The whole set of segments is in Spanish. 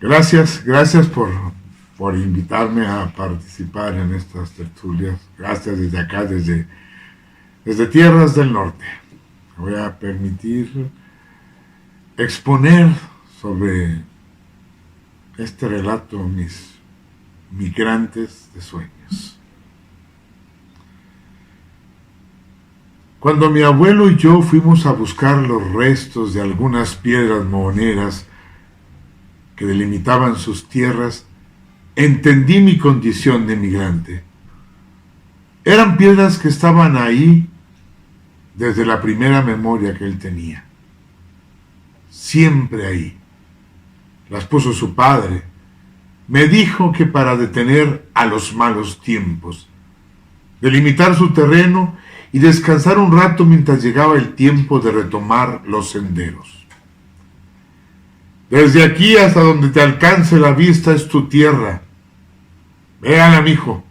Gracias por invitarme a participar en estas tertulias. Gracias desde acá, desde tierras del norte. Me voy a permitir exponer sobre este relato mis migrantes de sueños. Cuando mi abuelo y yo fuimos a buscar los restos de algunas piedras mohoneras que delimitaban sus tierras, entendí mi condición de migrante. Eran piedras que estaban ahí desde la primera memoria que él tenía. Siempre ahí. Las puso su padre. Me dijo que para detener a los malos tiempos, delimitar su terreno y descansar un rato mientras llegaba el tiempo de retomar los senderos. Desde aquí hasta donde te alcance la vista es tu tierra. Véala, mijo.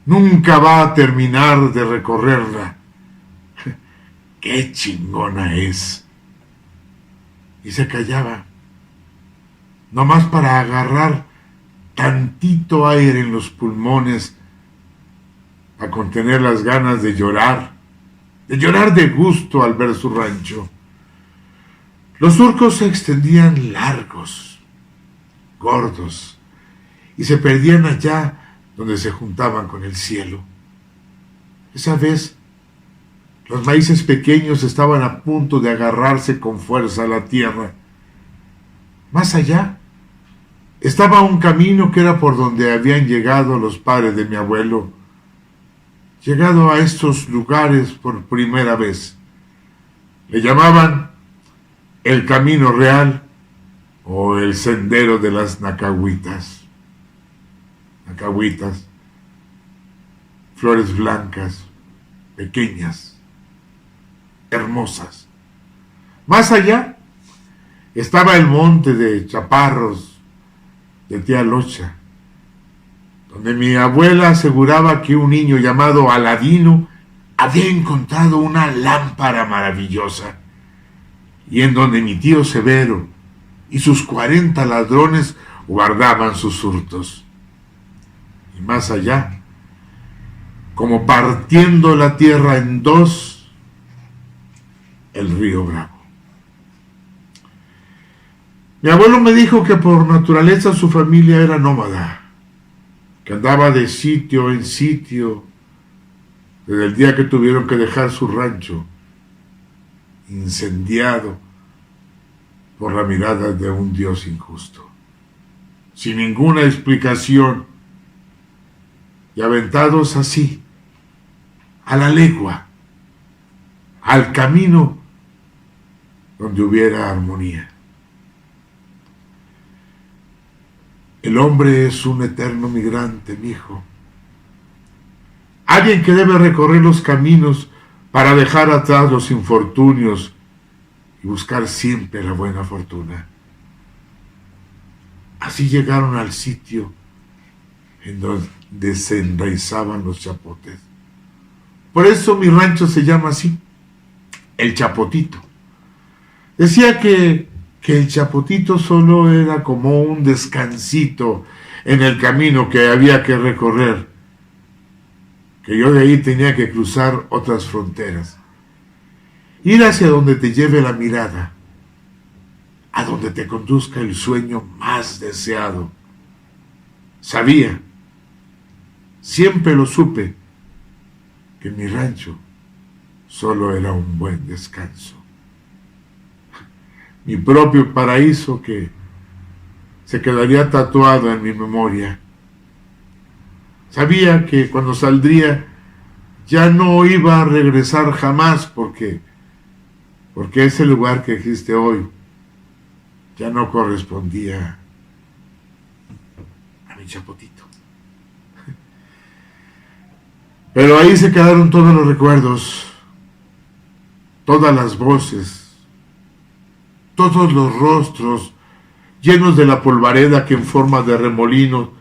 Nunca va a terminar de recorrerla. ¡Qué chingona es! Y se callaba, nomás para agarrar tantito aire en los pulmones, a contener las ganas de llorar de gusto al ver su rancho. Los surcos se extendían largos, gordos, y se perdían allá donde se juntaban con el cielo. Esa vez, los maíces pequeños estaban a punto de agarrarse con fuerza a la tierra. Más allá, estaba un camino que era por donde habían llegado los padres de mi abuelo, llegado a estos lugares por primera vez. Le llamaban el camino real o el sendero de las nacahuitas. Nacahuitas, flores blancas, pequeñas, hermosas. Más allá estaba el monte de chaparros de tía Locha, donde mi abuela aseguraba que un niño llamado Aladino había encontrado una lámpara maravillosa, y en donde mi tío Severo y sus 40 ladrones guardaban sus hurtos. Y más allá, como partiendo la tierra en dos, el río Bravo. Mi abuelo me dijo que por naturaleza su familia era nómada, que andaba de sitio en sitio desde el día que tuvieron que dejar su rancho, incendiado por la mirada de un Dios injusto, sin ninguna explicación, y aventados así, a la legua, al camino donde hubiera armonía. El hombre es un eterno migrante, mijo. Alguien que debe recorrer los caminos para dejar atrás los infortunios y buscar siempre la buena fortuna. Así llegaron al sitio en donde se enraizaban los chapotes. Por eso mi rancho se llama así, el Chapotito. Decía que el Chapotito solo era como un descansito en el camino que había que recorrer, que yo de ahí tenía que cruzar otras fronteras, ir hacia donde te lleve la mirada, a donde te conduzca el sueño más deseado. Sabía, siempre lo supe, que mi rancho solo era un buen descanso, mi propio paraíso que se quedaría tatuado en mi memoria. Sabía que cuando saldría ya no iba a regresar jamás porque ese lugar que existe hoy ya no correspondía a mi Chapotito. Pero ahí se quedaron todos los recuerdos, todas las voces, todos los rostros llenos de la polvareda que en forma de remolino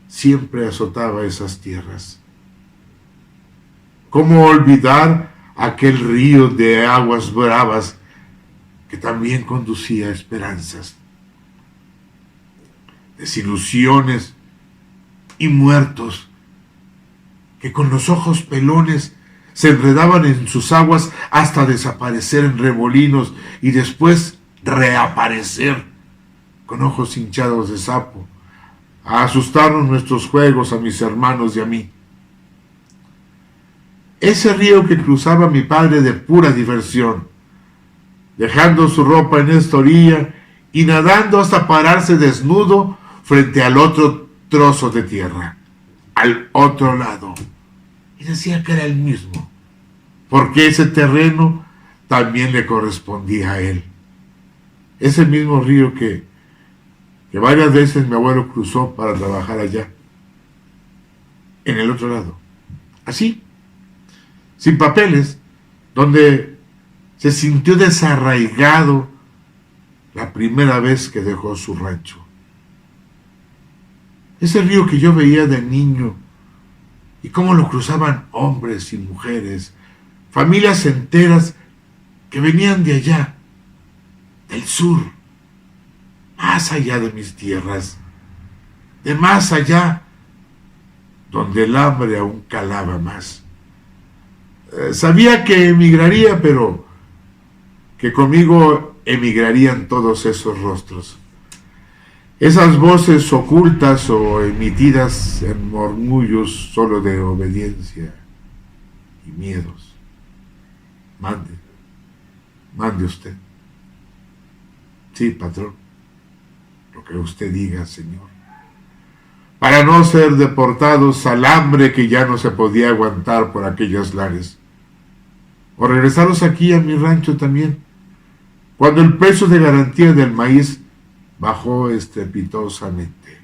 siempre azotaba esas tierras. ¿Cómo olvidar aquel río de aguas bravas que también conducía a esperanzas? desilusiones y muertos que con los ojos pelones se enredaban en sus aguas hasta desaparecer en remolinos y después reaparecer con ojos hinchados de sapo, a asustarnos nuestros juegos a mis hermanos y a mí. Ese río que cruzaba mi padre de pura diversión, dejando su ropa en esta orilla y nadando hasta pararse desnudo frente al otro trozo de tierra, al otro lado. Y decía que era el mismo, porque ese terreno también le correspondía a él. Ese mismo río que varias veces mi abuelo cruzó para trabajar allá, en el otro lado. Así, sin papeles, donde se sintió desarraigado la primera vez que dejó su rancho. Ese río que yo veía de niño y cómo lo cruzaban hombres y mujeres, familias enteras que venían de allá, del sur, más allá de mis tierras, de más allá, donde el hambre aún calaba más. Sabía que emigraría, pero que conmigo emigrarían todos esos rostros. Esas voces ocultas o emitidas en murmullos solo de obediencia y miedos. Mande usted. Sí, patrón, lo que usted diga, señor. Para no ser deportados al hambre que ya no se podía aguantar por aquellos lares. O regresaros aquí a mi rancho también, cuando el precio de garantía del maíz bajó estrepitosamente,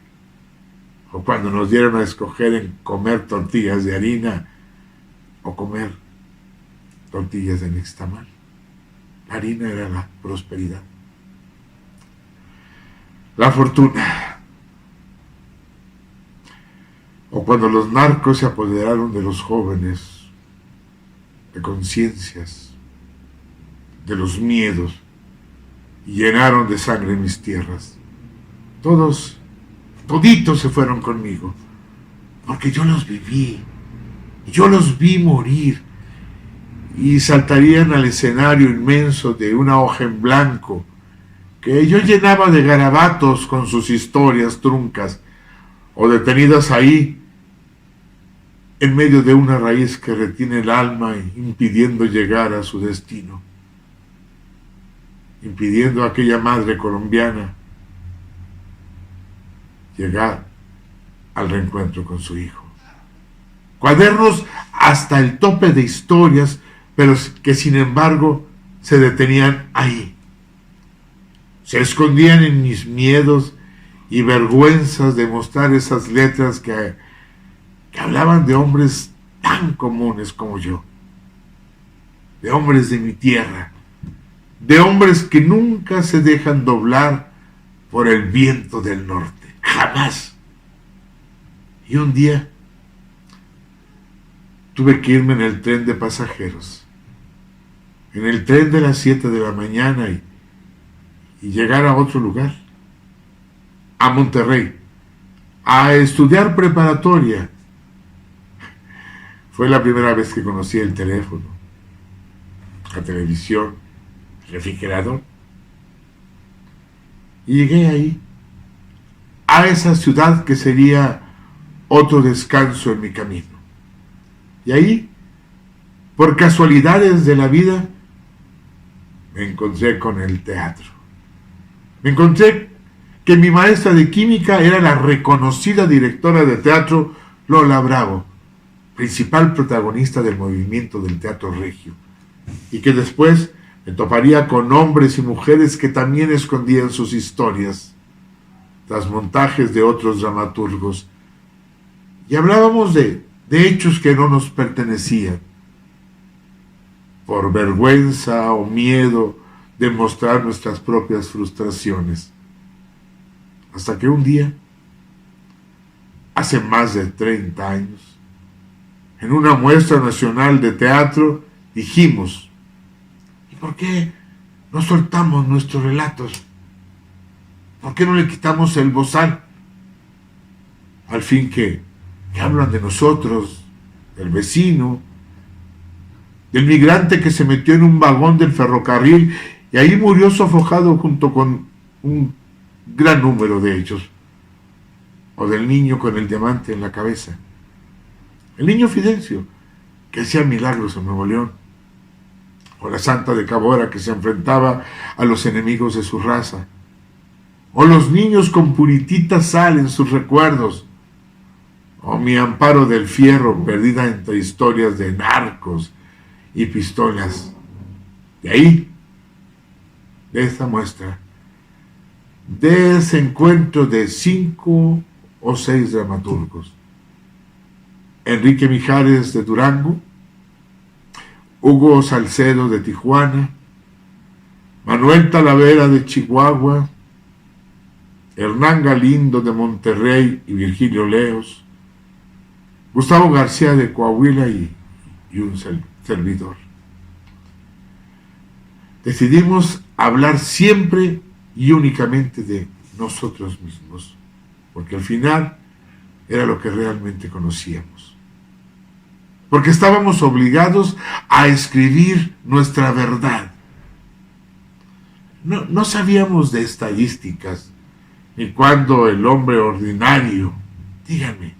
o cuando nos dieron a escoger en comer tortillas de harina o comer tortillas de nixtamal. La harina era la prosperidad, la fortuna. O cuando los narcos se apoderaron de los jóvenes, de conciencias, de los miedos, y llenaron de sangre mis tierras. Toditos se fueron conmigo, porque yo los viví, yo los vi morir, y saltarían al escenario inmenso de una hoja en blanco, que yo llenaba de garabatos con sus historias truncas, o detenidas ahí, en medio de una raíz que retiene el alma, impidiendo llegar a su destino, impidiendo a aquella madre colombiana llegar al reencuentro con su hijo. Cuadernos hasta el tope de historias, pero que sin embargo se detenían ahí. Se escondían en mis miedos y vergüenzas de mostrar esas letras que hablaban de hombres tan comunes como yo, de hombres de mi tierra, de hombres que nunca se dejan doblar por el viento del norte, jamás. Y un día tuve que irme en el tren de pasajeros, en el tren de las 7 de la mañana y llegar a otro lugar, a Monterrey, a estudiar preparatoria. Fue la primera vez que conocí el teléfono, la televisión, el refrigerador. Y llegué ahí, a esa ciudad que sería otro descanso en mi camino. Y ahí, por casualidades de la vida, me encontré con el teatro. Me encontré que mi maestra de química era la reconocida directora de teatro Lola Bravo, principal protagonista del movimiento del teatro regio, y que después me toparía con hombres y mujeres que también escondían sus historias tras montajes de otros dramaturgos, y hablábamos de hechos que no nos pertenecían, por vergüenza o miedo de mostrar nuestras propias frustraciones. Hasta que un día, hace más de 30 años, en una muestra nacional de teatro, dijimos: ¿y por qué no soltamos nuestros relatos? ¿Por qué no le quitamos el bozal al fin que hablan de nosotros, del vecino, del migrante que se metió en un vagón del ferrocarril y ahí murió sofocado junto con un gran número de ellos, o del niño con el diamante en la cabeza, el niño Fidencio, que hacía milagros en Nuevo León, o la santa de Cabora que se enfrentaba a los enemigos de su raza, o los niños con puritita sal en sus recuerdos, o mi Amparo del Fierro perdida entre historias de narcos y pistolas. De ahí, de esta muestra, de ese encuentro de 5 o 6 dramaturgos: Enrique Mijares de Durango, Hugo Salcedo de Tijuana, Manuel Talavera de Chihuahua, Hernán Galindo de Monterrey y Virgilio Leos, Gustavo García de Coahuila y un servidor. Decidimos hablar siempre y únicamente de nosotros mismos, porque al final era lo que realmente conocíamos. Porque estábamos obligados a escribir nuestra verdad. No sabíamos de estadísticas, ni cuándo el hombre ordinario, díganme,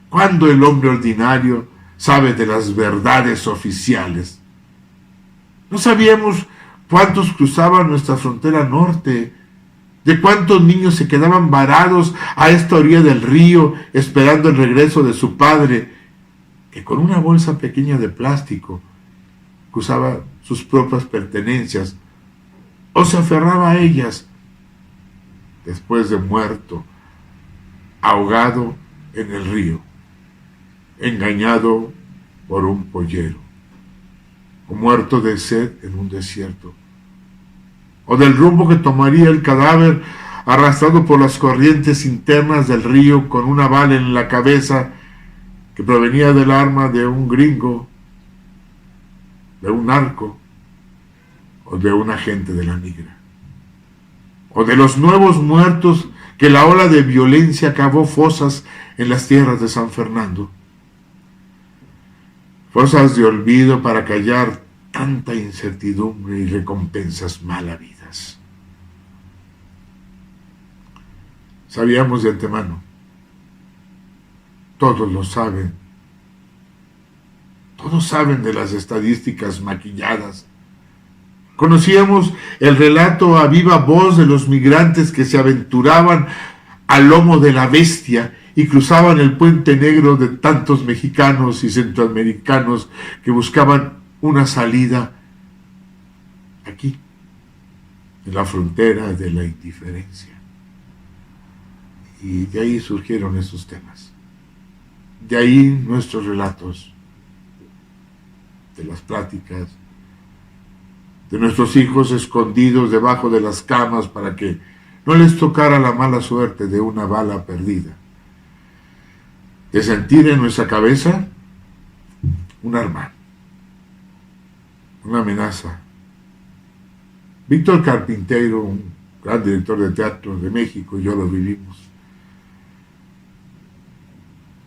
¿cuándo el hombre ordinario sabe de las verdades oficiales? No sabíamos cuántos cruzaban nuestra frontera norte, de cuántos niños se quedaban varados a esta orilla del río esperando el regreso de su padre, que con una bolsa pequeña de plástico usaba sus propias pertenencias o se aferraba a ellas después de muerto, ahogado en el río, engañado por un pollero, o muerto de sed en un desierto, o del rumbo que tomaría el cadáver arrastrado por las corrientes internas del río con una bala en la cabeza que provenía del arma de un gringo, de un narco, o de un agente de la migra, o de los nuevos muertos que la ola de violencia cavó fosas en las tierras de San Fernando, fosas de olvido para callar tanta incertidumbre y recompensas mal habidas. Sabíamos de antemano, todos lo saben, todos saben de las estadísticas maquilladas. Conocíamos el relato a viva voz de los migrantes que se aventuraban al lomo de la bestia y cruzaban el puente negro de tantos mexicanos y centroamericanos que buscaban una salida aquí, en la frontera de la indiferencia. Y de ahí surgieron esos temas. De ahí nuestros relatos, de las pláticas, de nuestros hijos escondidos debajo de las camas para que no les tocara la mala suerte de una bala perdida, de sentir en nuestra cabeza un arma, una amenaza. Víctor Carpintero, un gran director de teatro de México, y yo lo vivimos.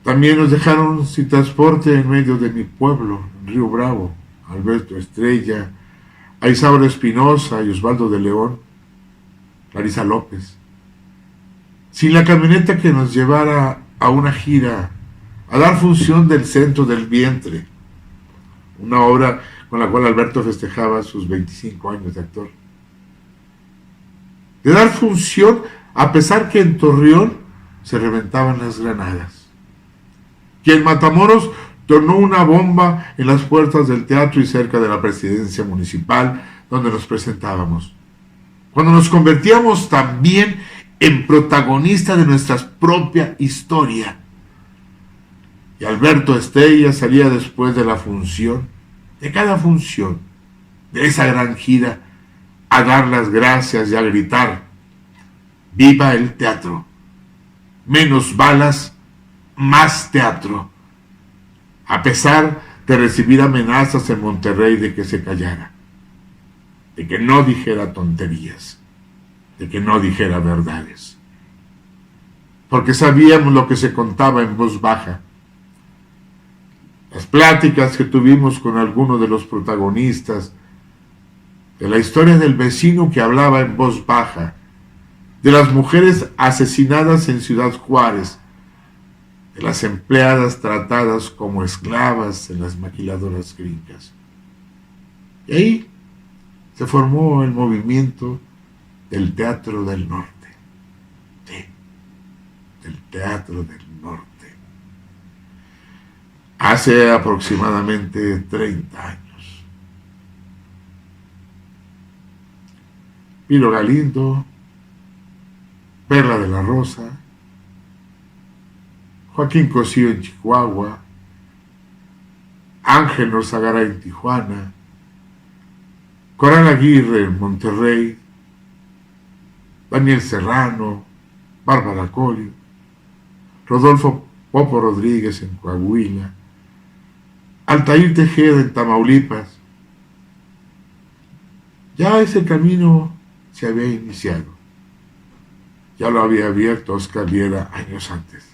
También nos dejaron sin transporte en medio de mi pueblo, Río Bravo, Alberto Estrella, a Isauro Espinosa y Osvaldo de León, Larisa López, sin la camioneta que nos llevara a una gira, a dar función del Centro del Vientre, una obra con la cual Alberto festejaba sus 25 años de actor. De dar función a pesar que en Torreón se reventaban las granadas, que en Matamoros tornó una bomba en las puertas del teatro y cerca de la presidencia municipal donde nos presentábamos. Cuando nos convertíamos también en protagonistas de nuestra propia historia. Y Alberto Estrella salía después de la función, de cada función, de esa gran gira, a dar las gracias y a gritar: ¡viva el teatro! Menos balas, más teatro. A pesar de recibir amenazas en Monterrey de que se callara, de que no dijera tonterías, de que no dijera verdades. porque sabíamos lo que se contaba en voz baja. Las pláticas que tuvimos con algunos de los protagonistas de la historia del vecino que hablaba en voz baja, de las mujeres asesinadas en Ciudad Juárez, de las empleadas tratadas como esclavas en las maquiladoras gringas. Y ahí se formó el movimiento del Teatro del Norte. Sí, del Teatro del Norte. Hace aproximadamente 30 años. Pilo Galindo, Perla de la Rosa, Joaquín Cosío en Chihuahua, Ángel Norzagara en Tijuana, Coral Aguirre en Monterrey, Daniel Serrano, Bárbara Colio, Rodolfo Popo Rodríguez en Coahuila, Altair Tejeda en Tamaulipas. Ya ese camino se había iniciado. Ya lo había abierto Oscar Liera años antes.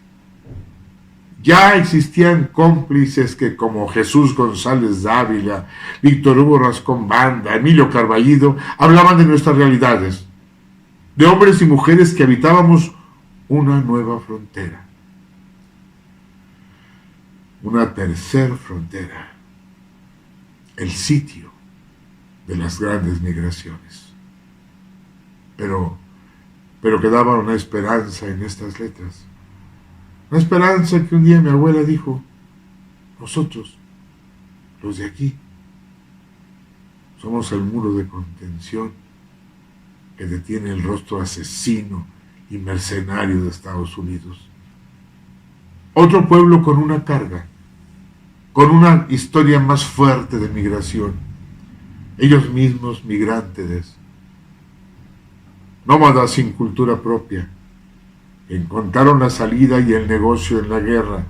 Ya existían cómplices que, como Jesús González Dávila, Víctor Hugo Rascón Banda, Emilio Carballido, hablaban de nuestras realidades, de hombres y mujeres que habitábamos una nueva frontera, una tercera frontera, el sitio de las grandes migraciones. Pero quedaba una esperanza en estas letras. Una esperanza que un día mi abuela dijo: nosotros, los de aquí, somos el muro de contención que detiene el rostro asesino y mercenario de Estados Unidos. Otro pueblo con una carga, con una historia más fuerte de migración. Ellos mismos migrantes, nómadas sin cultura propia, encontraron la salida y el negocio en la guerra,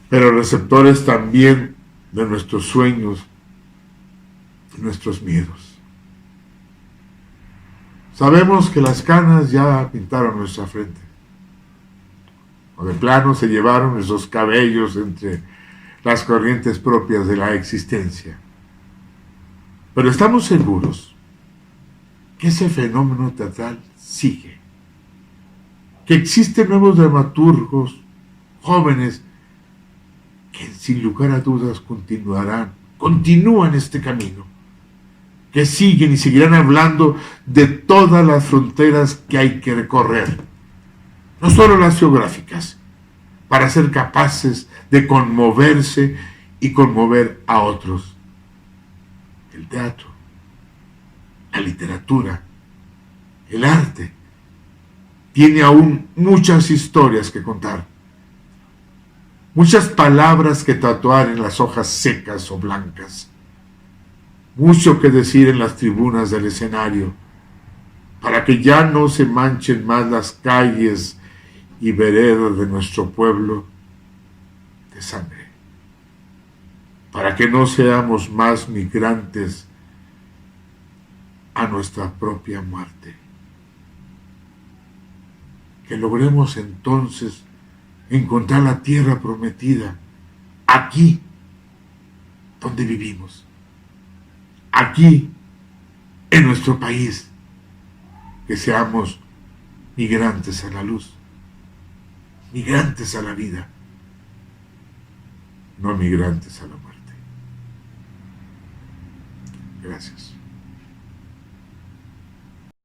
pero receptores también de nuestros sueños, de nuestros miedos. Sabemos que las canas ya pintaron nuestra frente, o de plano se llevaron esos cabellos entre las corrientes propias de la existencia. Pero estamos seguros que ese fenómeno teatral sigue, que existen nuevos dramaturgos jóvenes que sin lugar a dudas continúan este camino, que siguen y seguirán hablando de todas las fronteras que hay que recorrer, no solo las geográficas, para ser capaces de conmoverse y conmover a otros. El teatro, la literatura, el arte, tiene aún muchas historias que contar, muchas palabras que tatuar en las hojas secas o blancas, mucho que decir en las tribunas del escenario, para que ya no se manchen más las calles y veredas de nuestro pueblo de sangre, para que no seamos más migrantes a nuestra propia muerte. Que logremos entonces encontrar la tierra prometida, aquí donde vivimos, aquí en nuestro país, que seamos migrantes a la luz, migrantes a la vida, no migrantes a la muerte. Gracias.